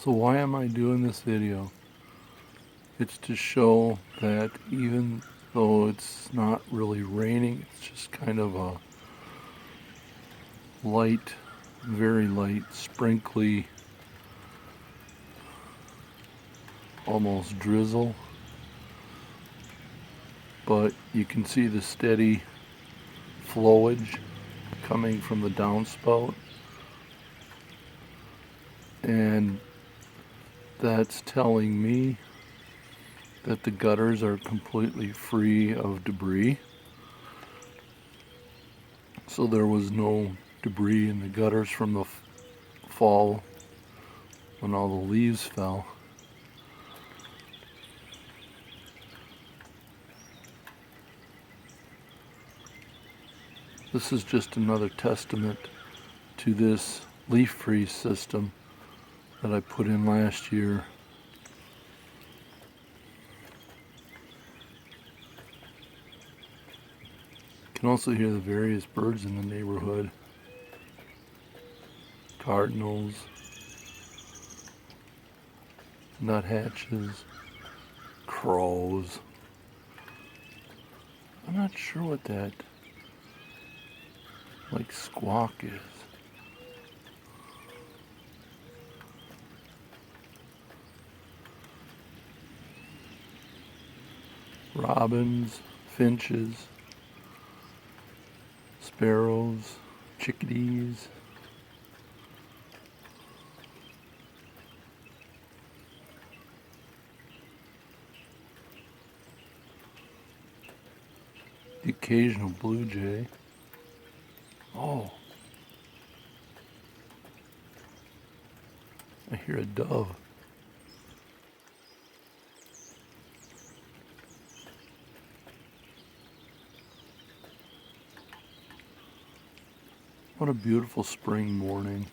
So why am I doing this video? It's to show that even though it's not really raining, it's just kind of a light, very light, sprinkly, almost drizzle. But you can see the steady flowage coming from the downspout. And that's telling me that the gutters are completely free of debris. So there was no debris in the gutters from the fall when all the leaves fell. This is just another testament to this leaf freeze system that I put in last year. You can also hear the various birds in the neighborhood. Cardinals, nuthatches, crows. I'm not sure what that squawk is. Robins, finches, sparrows, chickadees. The occasional blue jay. Oh, I hear a dove. What a beautiful spring morning.